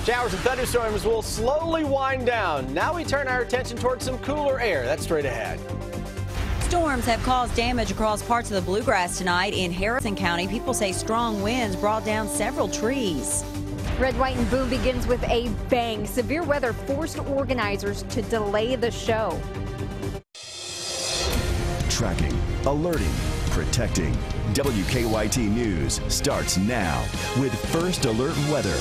Showers and thunderstorms will slowly wind down. Now we turn our attention towards some cooler air. That's straight ahead. Storms have caused damage across parts of the bluegrass tonight in Harrison County. People say strong winds brought down several trees. Red, White, and Boom begins with a bang. Severe weather forced organizers to delay the show. Tracking, alerting, protecting. WKYT News starts now with First Alert Weather.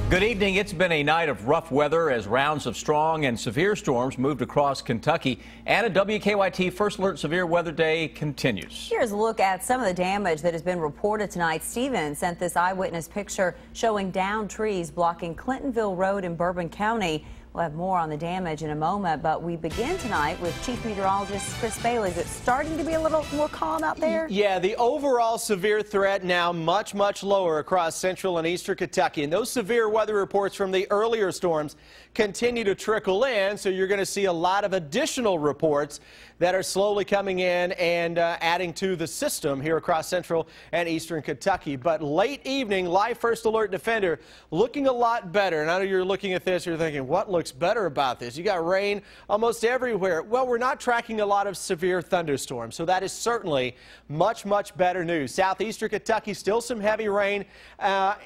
Good evening. It's been a night of rough weather as rounds of strong and severe storms moved across Kentucky, and a WKYT First Alert Severe Weather Day continues. Here's a look at some of the damage that has been reported tonight. Steven sent this eyewitness picture showing downed trees blocking Clintonville Road in Bourbon County. We'll have more on the damage in a moment, but we begin tonight with Chief Meteorologist Chris Bailey. Is it starting to be a little more calm out there? Yeah, the overall severe threat now much lower across central and eastern Kentucky. And those severe weather reports from the earlier storms continue to trickle in, so you're going to see a lot of additional reports that are slowly coming in and adding to the system here across central and eastern Kentucky. But late evening, live First Alert Defender looking a lot better. And I know you're looking at this, you're thinking, what looks better about this? You got rain almost everywhere. Well, we're not tracking a lot of severe thunderstorms, so that is certainly much better news. Southeastern Kentucky, still some heavy rain,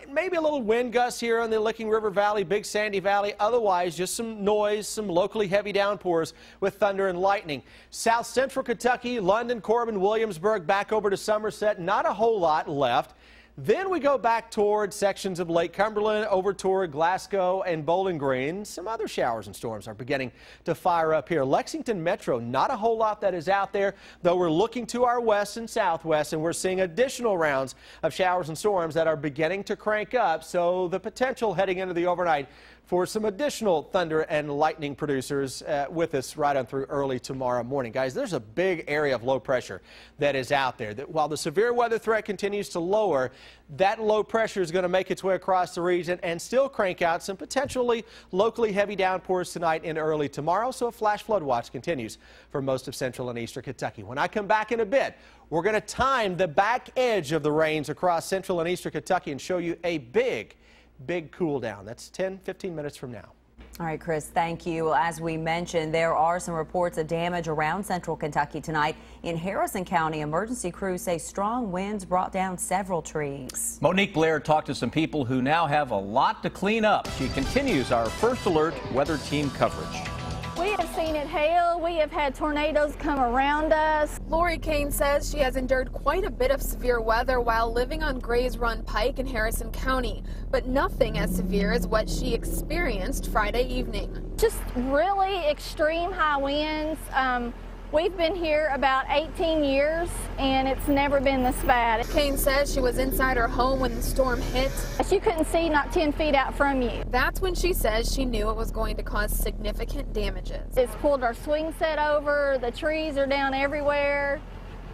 maybe a little wind gusts here on the Licking River Valley, Big Sandy Valley. Otherwise, just some noise, some locally heavy downpours with thunder and lightning. South Central Kentucky, London, Corbin, Williamsburg, back over to Somerset, not a whole lot left. Then we go back toward sections of Lake Cumberland, over toward Glasgow and Bowling Green. Some other showers and storms are beginning to fire up here. Lexington Metro, not a whole lot that is out there, though we're looking to our west and southwest, and we're seeing additional rounds of showers and storms that are beginning to crank up. So the potential heading into the overnight for some additional thunder and lightning producers with us right on through early tomorrow morning. Guys, there's a big area of low pressure that is out there. That while the severe weather threat continues to lower, that low pressure is going to make its way across the region and still crank out some potentially locally heavy downpours tonight and early tomorrow. So a flash flood watch continues for most of central and eastern Kentucky. When I come back in a bit, we're going to time the back edge of the rains across central and eastern Kentucky and show you a big cool down. That's 10-15 minutes from now. All right, Chris, thank you. Well, as we mentioned, there are some reports of damage around central Kentucky tonight. In Harrison County, emergency crews say strong winds brought down several trees. Monique Blair talked to some people who now have a lot to clean up. She continues our First Alert Weather Team coverage. We have seen it hail. We have had tornadoes come around us. Lori Kane says she has endured quite a bit of severe weather while living on Grays Run Pike in Harrison County, but nothing as severe as what she experienced Friday evening. Just really extreme high winds. We've been here about 18 years, and it's never been this bad. Kane says she was inside her home when the storm hit. You couldn't see not 10 feet out from you. That's when she says she knew it was going to cause significant damages. It's pulled our swing set over. The trees are down everywhere.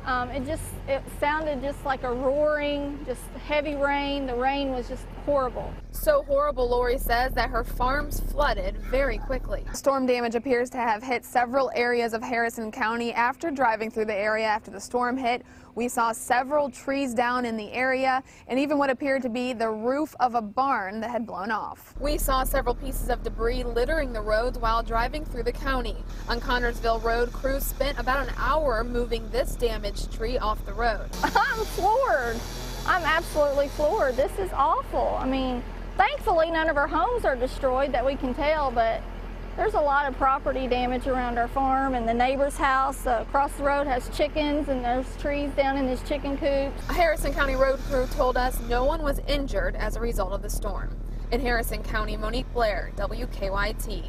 It sounded just like a roaring, just heavy rain. The rain was just horrible. So horrible, Lori says, that her farms flooded very quickly. Storm damage appears to have hit several areas of Harrison County. After driving through the area after the storm hit, we saw several trees down in the area and even what appeared to be the roof of a barn that had blown off. We saw several pieces of debris littering the roads while driving through the county. On Connorsville Road, crews spent about an hour moving this damaged tree off the road. I'm floored. I'm absolutely floored. This is awful. I mean, thankfully none of our homes are destroyed that we can tell, but there's a lot of property damage around our farm, and the neighbor's house across the road has chickens, and there's trees down in his chicken coops. A Harrison County road crew told us no one was injured as a result of the storm. In Harrison County, Monique Blair, WKYT.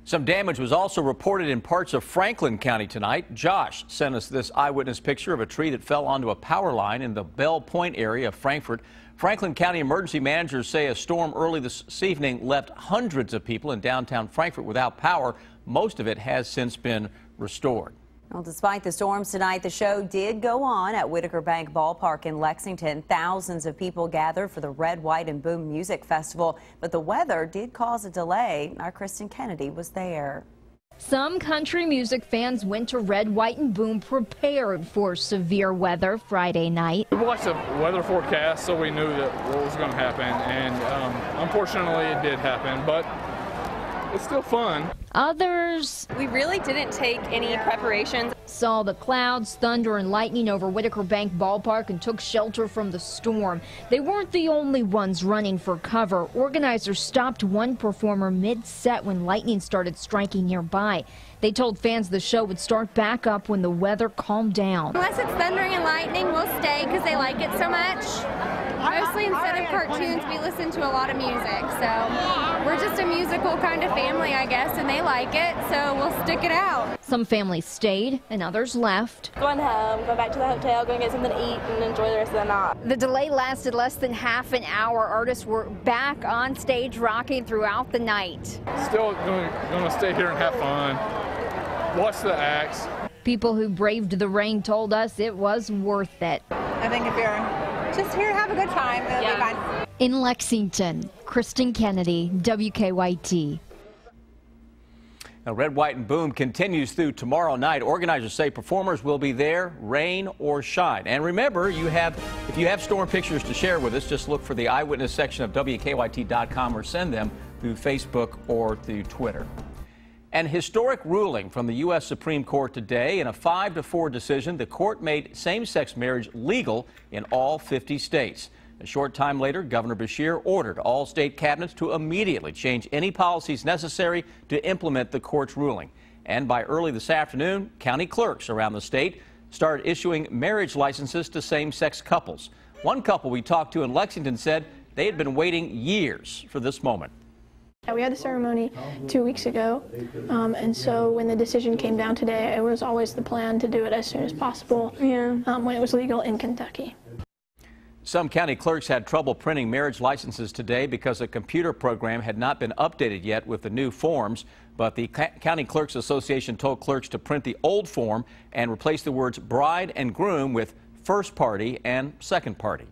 Some damage was also reported in parts of Franklin County tonight. Josh sent us this eyewitness picture of a tree that fell onto a power line in the Bell Point area of Frankfort. Franklin County emergency managers say a storm early this evening left hundreds of people in downtown Frankfort without power. Most of it has since been restored. Well, despite the storms tonight, the show did go on at Whitaker Bank Ballpark in Lexington. Thousands of people gathered for the Red, White, and Boom Music Festival, but the weather did cause a delay. Our Kristen Kennedy was there. Some country music fans went to Red, White, and Boom prepared for severe weather Friday night. We watched the weather forecast, so we knew that what was going to happen, and unfortunately it did happen, but it's still fun. Others, we really didn't take any preparations. Saw the clouds, thunder, and lightning over Whitaker Bank Ballpark and took shelter from the storm. They weren't the only ones running for cover. Organizers stopped one performer mid-set when lightning started striking nearby. They told fans the show would start back up when the weather calmed down. Unless it's thundering and lightning, we'll stay because they like it so much. Mostly instead of cartoons, we listen to a lot of music. So we're just a musical kind of family, I guess, and they like it, so we'll stick it out. Some families stayed and others left. Going home, go back to the hotel, go and get something to eat and enjoy the rest of the night. The delay lasted less than half an hour. Artists were back on stage rocking throughout the night. Still going to stay here and have fun. Watch the acts. People who braved the rain told us it was worth it. I think if you're just here to have a good time, it'll be fun. In Lexington, Kristen Kennedy, WKYT. Now, Red, White, and Boom continues through tomorrow night. Organizers say performers will be there, rain or shine. And remember, if you have storm pictures to share with us, just look for the eyewitness section of WKYT.com or send them through Facebook or through Twitter. An historic ruling from the U.S. Supreme Court today. In a 5-4 decision, the court made same-sex marriage legal in all 50 states. A short time later, Governor Beshear ordered all state cabinets to immediately change any policies necessary to implement the court's ruling. And by early this afternoon, county clerks around the state started issuing marriage licenses to same-sex couples. One couple we talked to in Lexington said they had been waiting years for this moment. We had the ceremony 2 weeks ago, and so when the decision came down today, it was always the plan to do it as soon as possible when it was legal in Kentucky. Some county clerks had trouble printing marriage licenses today because a computer program had not been updated yet with the new forms, but the County Clerks Association told clerks to print the old form and replace the words bride and groom with first party and second party.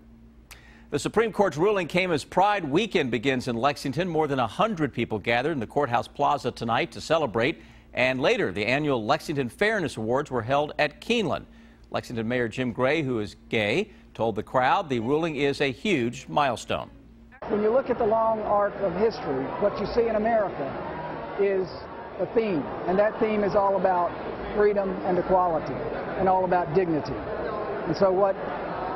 The Supreme Court's ruling came as Pride Weekend begins in Lexington. More than 100 people gathered in the courthouse plaza tonight to celebrate. And later, the annual Lexington Fairness Awards were held at Keeneland. Lexington Mayor Jim Gray, who is gay, told the crowd the ruling is a huge milestone. When you look at the long arc of history, what you see in America is a theme. And that theme is all about freedom and equality and all about dignity. And so what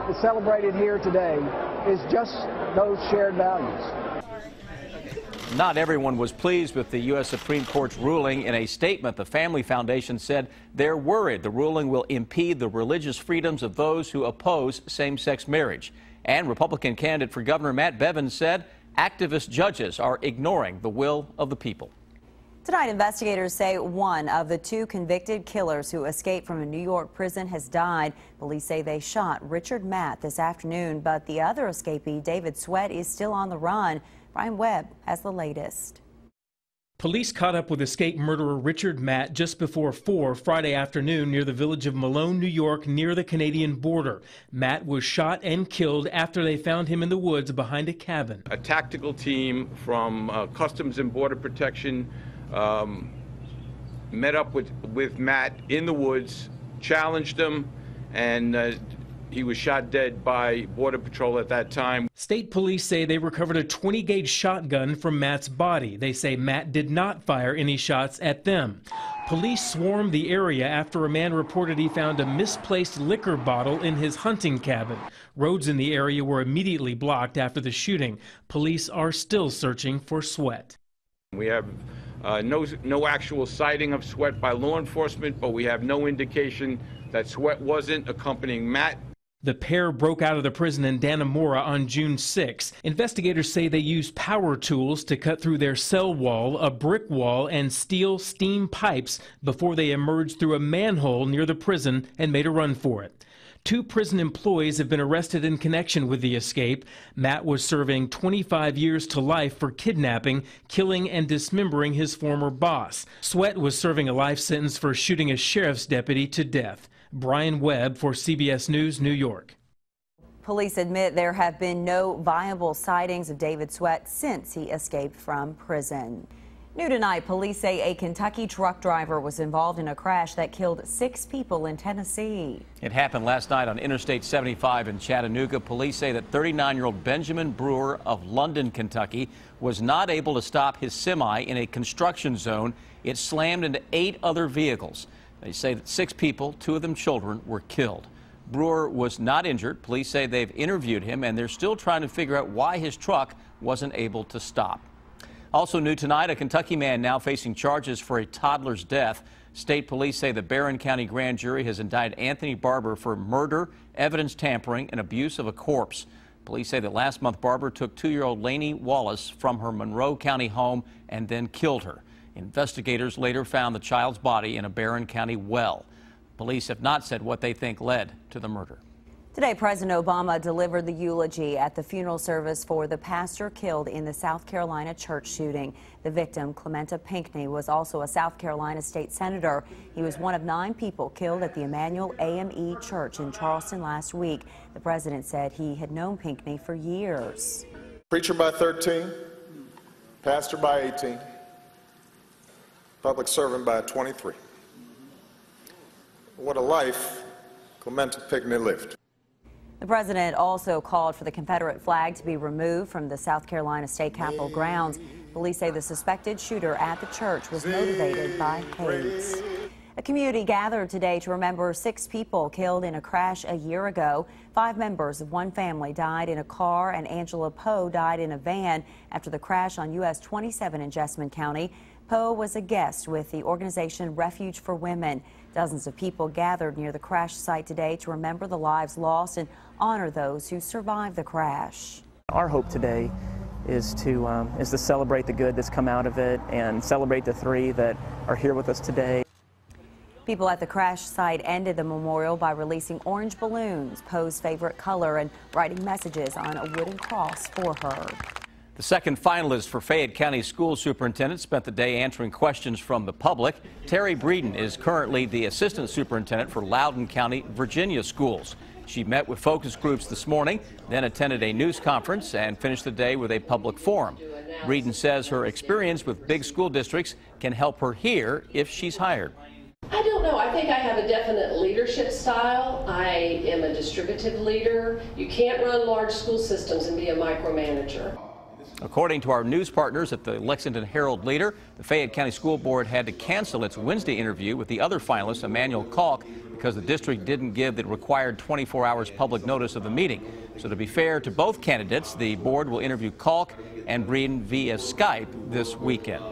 is celebrated here today is just those shared values. Not everyone was pleased with the U.S. Supreme Court's ruling. In a statement, the Family Foundation said they're worried the ruling will impede the religious freedoms of those who oppose same-sex marriage. And Republican candidate for governor Matt Bevins said activist judges are ignoring the will of the people. Tonight, investigators say one of the 2 convicted killers who escaped from a New York prison has died. Police say they shot Richard Matt this afternoon, but the other escapee, David Sweat, is still on the run. Brian Webb has the latest. Police caught up with escaped murderer Richard Matt just before 4 Friday afternoon near the village of Malone, New York, near the Canadian border. Matt was shot and killed after they found him in the woods behind a cabin. A tactical team from Customs and Border Protection met up with Matt in the woods, challenged him, and he was shot dead by Border Patrol at that time. State police say they recovered a 20-gauge shotgun from Matt's body. They say Matt did not fire any shots at them. Police swarmed the area after a man reported he found a misplaced liquor bottle in his hunting cabin. Roads in the area were immediately blocked after the shooting. Police are still searching for Sweat. We have no actual sighting of Sweat by law enforcement, but we have no indication that Sweat wasn't accompanying Matt. The pair broke out of the prison in Dannemora on June 6. Investigators say they used power tools to cut through their cell wall, a brick wall, and steel steam pipes before they emerged through a manhole near the prison and made a run for it. 2 prison employees have been arrested in connection with the escape. Matt was serving 25 years to life for kidnapping, killing, and dismembering his former boss. Sweat was serving a life sentence for shooting a sheriff's deputy to death. Brian Webb for CBS News, New York. Police admit there have been no viable sightings of David Sweat since he escaped from prison. New tonight, police say a Kentucky truck driver was involved in a crash that killed 6 people in Tennessee. It happened last night on Interstate 75 in Chattanooga. Police say that 39-year-old Benjamin Brewer of London, Kentucky, was not able to stop his semi in a construction zone. It slammed into 8 other vehicles. They say that 6 people, 2 of them children, were killed. Brewer was not injured. Police say they've interviewed him and they're still trying to figure out why his truck wasn't able to stop. Also new tonight, a Kentucky man now facing charges for a toddler's death. State police say the Barron County grand jury has indicted Anthony Barber for murder, evidence tampering, and abuse of a corpse. Police say that last month Barber took 2-year-old Lainey Wallace from her Monroe County home and then killed her. Investigators later found the child's body in a Barron County well. Police have not said what they think led to the murder. Today, President Obama delivered the eulogy at the funeral service for the pastor killed in the South Carolina church shooting. The victim, Clementa Pinckney, was also a South Carolina state senator. He was one of 9 people killed at the Emmanuel AME Church in Charleston last week. The president said he had known Pinckney for years. Preacher by 13, pastor by 18, public servant by 23. What a life Clementa Pinckney lived. The president also called for the Confederate flag to be removed from the South Carolina state capitol grounds. Police say the suspected shooter at the church was motivated by hate. A community gathered today to remember 6 people killed in a crash a year ago. 5 members of one family died in a car, and Angela Poe died in a van after the crash on US 27 in Jessamine County. Poe was a guest with the organization Refuge for Women. Dozens of people gathered near the crash site today to remember the lives lost and honor those who survived the crash. Our hope today is to celebrate the good that's come out of it and celebrate the 3 that are here with us today. People at the crash site ended the memorial by releasing orange balloons, Poe's favorite color, and writing messages on a wooden cross for her. The second finalist for Fayette County School Superintendent spent the day answering questions from the public. Terry Breeden is currently the Assistant Superintendent for Loudoun County, Virginia schools. She met with focus groups this morning, then attended a news conference and finished the day with a public forum. Breeden says her experience with big school districts can help her here if she's hired. I don't know. I think I have a definite leadership style. I am a distributive leader. You can't run large school systems and be a micromanager. According to our news partners at the Lexington Herald-Leader, the Fayette County School Board had to cancel its Wednesday interview with the other finalist, Emmanuel Kalk, because the district didn't give the required 24 hours public notice of the meeting. So to be fair to both candidates, the board will interview Kalk and Breeden via Skype this weekend.